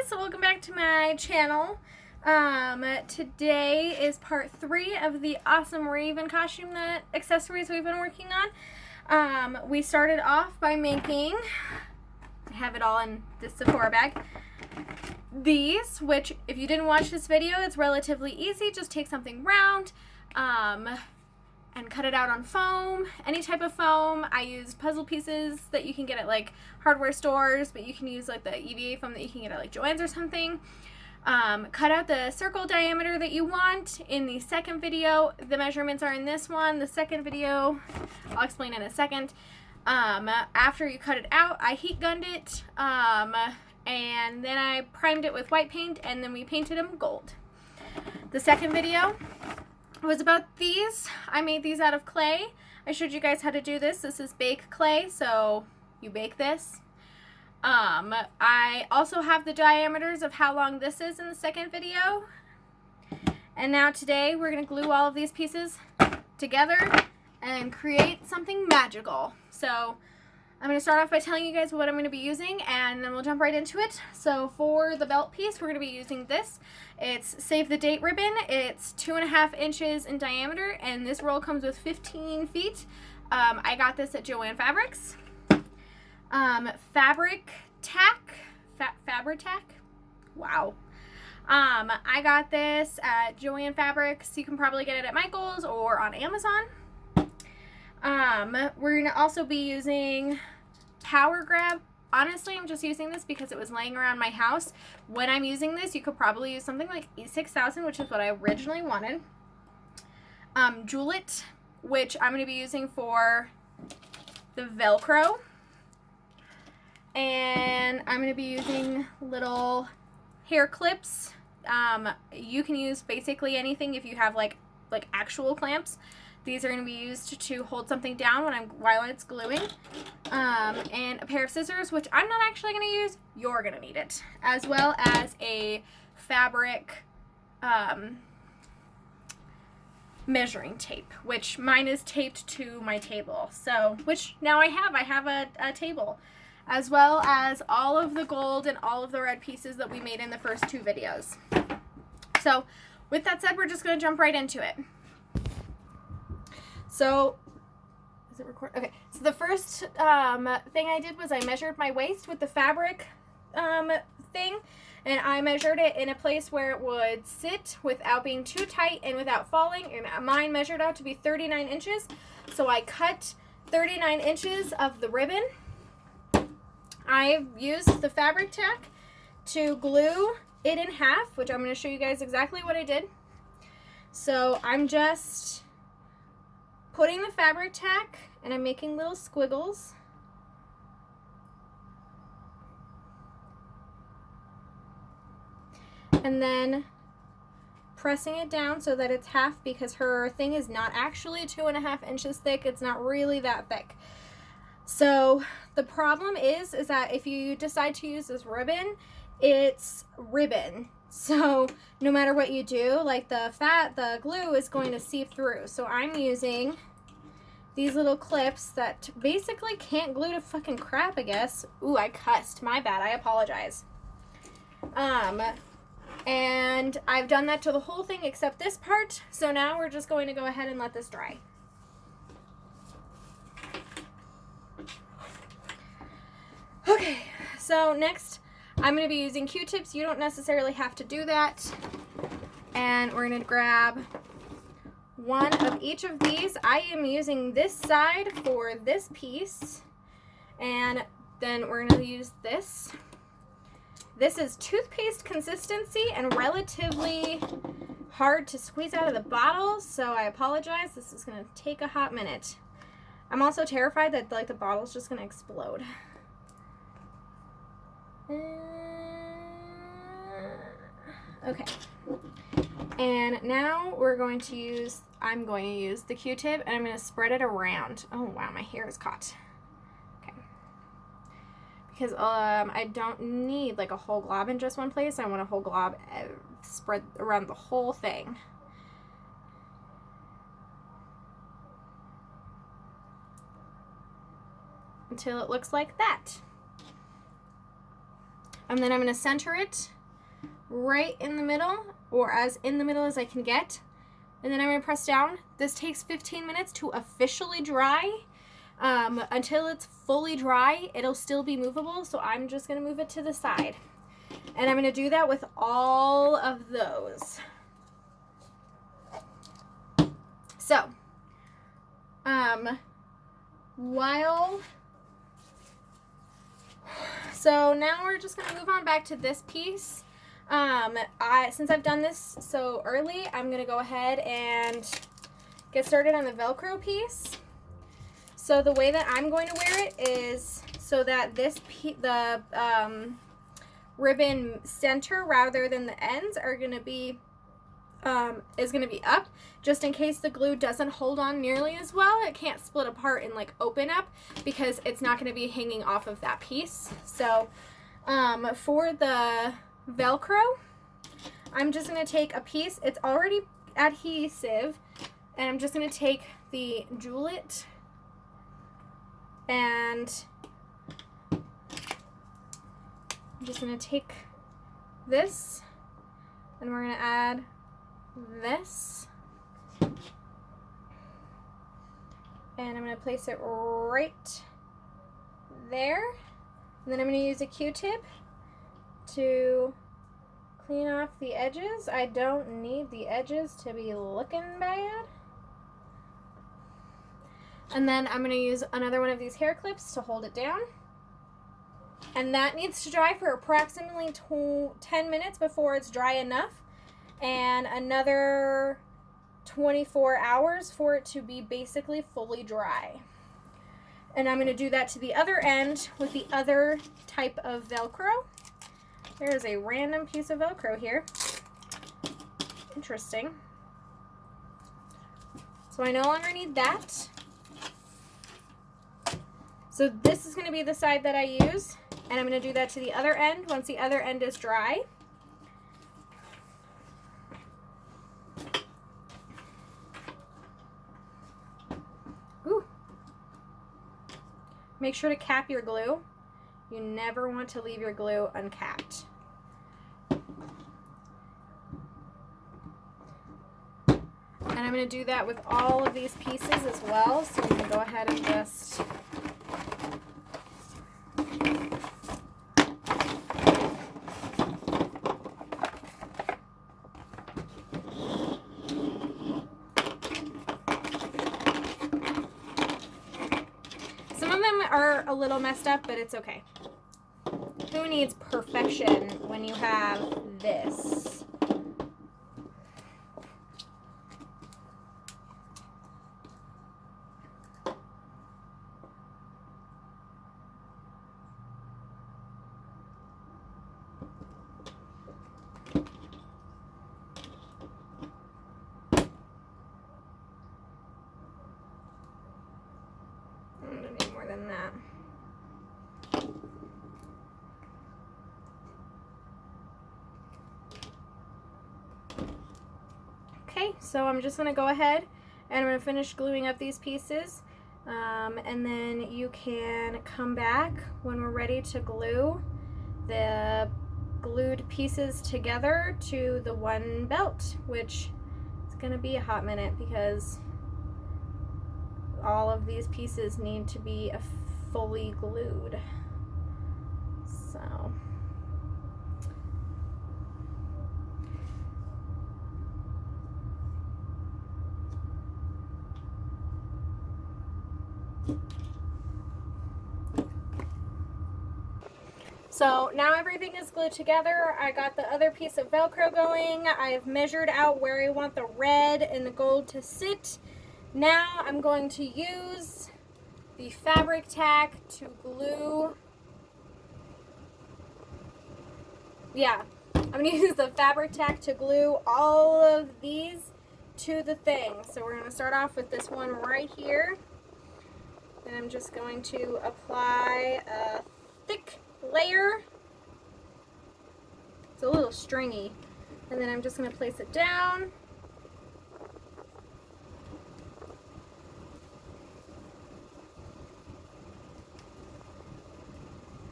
guys, welcome back to my channel. Today is part 3 of the awesome Raven costume accessories we've been working on. We started off by making, I have it all in this Sephora bag, these, which if you didn't watch this video, it's relatively easy. Just take something round and cut it out on foam, any type of foam. I used puzzle pieces that you can get at like hardware stores, but you can use like the EVA foam that you can get at like Joann's or something. Cut out the circle diameter that you want in the second video. The measurements are in this one. The second video, I'll explain in a second. After you cut it out, I heat gunned it, and then I primed it with white paint, and then we painted them gold. The second video was about these. I made these out of clay. I showed you guys how to do this. This is bake clay, so you bake this. I also have the diameters of how long this is in the second video. And now today we're going to glue all of these pieces together and create something magical. So I'm going to start off by telling you guys what I'm going to be using, and then we'll jump right into it. So for the belt piece, we're going to be using this. It's Save the Date ribbon. It's 2.5 inches in diameter, and this roll comes with 15 feet. I got this at Joann Fabrics. Fabri-tac. Wow. I got this at Joann Fabrics. You can probably get it at Michael's or on Amazon. We're going to also be using Power Grab. Honestly, I'm just using this because it was laying around my house. When I'm using this, you could probably use something like E6000, which is what I originally wanted. Jewel-it, which I'm going to be using for the Velcro. And I'm going to be using little hair clips. You can use basically anything if you have like actual clamps. These are going to be used to hold something down while it's gluing. And a pair of scissors, which I'm not actually going to use. You're going to need it. As well as a fabric measuring tape, which mine is taped to my table. So, which now I have a table. As well as all of the gold and all of the red pieces that we made in the first 2 videos. So, with that said, we're just going to jump right into it. So, is it record? Okay, so the first thing I did was I measured my waist with the fabric thing, and I measured it in a place where it would sit without being too tight and without falling, and mine measured out to be 39 inches, so I cut 39 inches of the ribbon. I used the fabri-tac to glue it in half, which I'm going to show you guys exactly what I did. So I'm just putting the fabri-tac, and I'm making little squiggles. And then pressing it down so that it's half, because her thing is not actually 2.5 inches thick. It's not really that thick. So the problem is that if you decide to use this ribbon, it's ribbon. So no matter what you do, like the glue is going to seep through. So I'm using these little clips that basically can't glue to fucking crap, I guess. Ooh, I cussed. My bad. I apologize. And I've done that to the whole thing except this part. So now we're just going to go ahead and let this dry. Okay, so next I'm going to be using Q-tips. You don't necessarily have to do that. And we're going to grab one of each of these. I am using this side for this piece. And then we're going to use this. This is toothpaste consistency and relatively hard to squeeze out of the bottle, so I apologize. This is going to take a hot minute. I'm also terrified that like the bottle's just going to explode. Okay, and now I'm going to use the Q-tip, and I'm going to spread it around. Oh wow, my hair is caught. Okay, because I don't need like a whole glob in just one place. I want a whole glob spread around the whole thing. Until it looks like that. And then I'm going to center it right in the middle, or as in the middle as I can get. And then I'm going to press down. This takes 15 minutes to officially dry. Until it's fully dry, it'll still be movable, so I'm just going to move it to the side. And I'm going to do that with all of those. So, so now we're just going to move on back to this piece. Since I've done this so early, I'm going to go ahead and get started on the Velcro piece. So the way that I'm going to wear it is so that the ribbon center rather than the ends are going to be is going to be up, just in case the glue doesn't hold on nearly as well. It can't split apart and like open up because it's not going to be hanging off of that piece. So for the Velcro, I'm just going to take a piece. It's already adhesive, and I'm just going to take the Jewel-It and I'm just going to take this and we're going to add this, and I'm going to place it right there, and then I'm going to use a Q-tip to clean off the edges. I don't need the edges to be looking bad. And then I'm going to use another one of these hair clips to hold it down. And that needs to dry for approximately 10 minutes before it's dry enough, and another 24 hours for it to be basically fully dry. And I'm going to do that to the other end with the other type of Velcro. There's a random piece of Velcro here. Interesting. So I no longer need that. So this is going to be the side that I use, and I'm going to do that to the other end once the other end is dry. Ooh. Make sure to cap your glue. You never want to leave your glue uncapped. And I'm going to do that with all of these pieces as well, so I'm going to go ahead and just are a little messed up, but it's okay. Who needs perfection when you have this? I'm gonna need more than that. Okay, so I'm just gonna go ahead and I'm gonna finish gluing up these pieces, and then you can come back when we're ready to glue the glued pieces together to the one belt, which is gonna be a hot minute because all of these pieces need to be fully glued. So now everything is glued together. I got the other piece of Velcro going. I've measured out where I want the red and the gold to sit. Now I'm going to use the fabri-tac to glue. Yeah, I'm going to use the fabri-tac to glue all of these to the thing. So we're going to start off with this one right here. And I'm just going to apply a thick layer. It's a little stringy. And then I'm just going to place it down.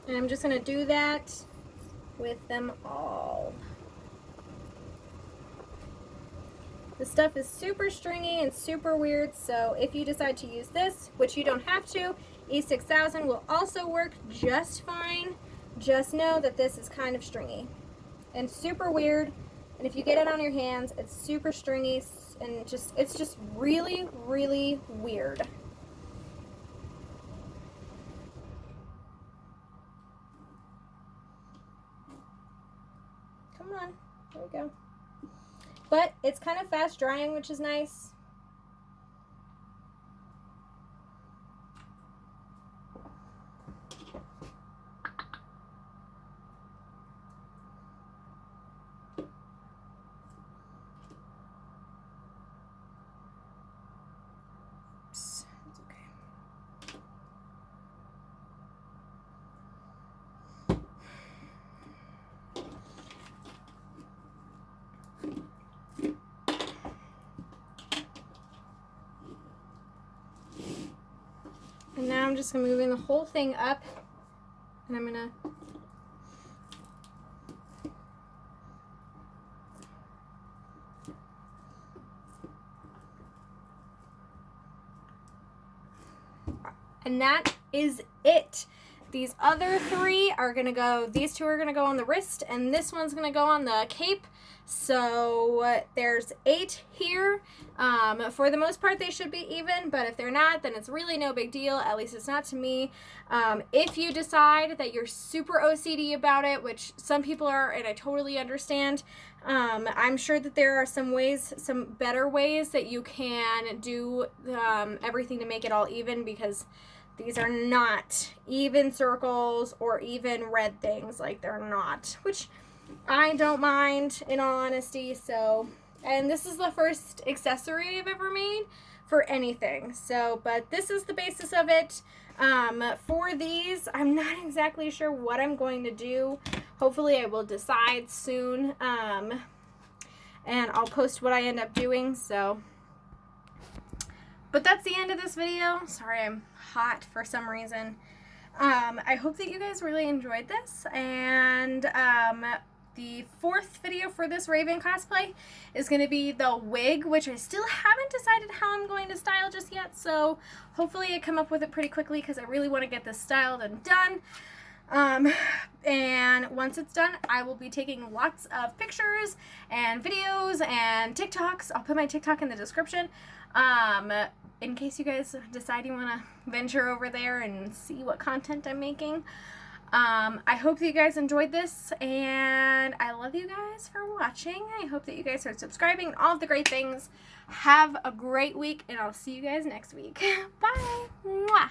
And I'm just going to do that with them all. The stuff is super stringy and super weird, so if you decide to use this, which you don't have to, E6000 will also work just fine. Just know that this is kind of stringy and super weird, and if you get it on your hands, it's super stringy and it's just really, really weird. Come on, there we go. But it's kind of fast drying, which is nice. Oops, that's okay. And now I'm just moving the whole thing up, and I'm gonna and that is it. These other three are gonna go, these two are gonna go on the wrist, and this one's gonna go on the cape. So there's 8 here. For the most part, they should be even, but if they're not, then it's really no big deal. At least it's not to me. If you decide that you're super OCD about it, which some people are, and I totally understand, I'm sure that there are some ways, some better ways that you can do everything to make it all even, because these are not even circles or even red things. Like, they're not, which I don't mind, in all honesty. So, and this is the first accessory I've ever made for anything. So, but this is the basis of it. For these, I'm not exactly sure what I'm going to do. Hopefully I will decide soon. And I'll post what I end up doing. So, but that's the end of this video. Sorry, I'm hot for some reason. I hope that you guys really enjoyed this, and the 4th video for this Raven cosplay is going to be the wig, which I still haven't decided how I'm going to style just yet, so hopefully I come up with it pretty quickly, because I really want to get this styled and done. And once it's done, I will be taking lots of pictures and videos and TikToks. I'll put my TikTok in the description, in case you guys decide you want to venture over there and see what content I'm making. I hope that you guys enjoyed this, and I love you guys for watching. I hope that you guys are subscribing, all of the great things. Have a great week, and I'll see you guys next week. Bye! Mwah!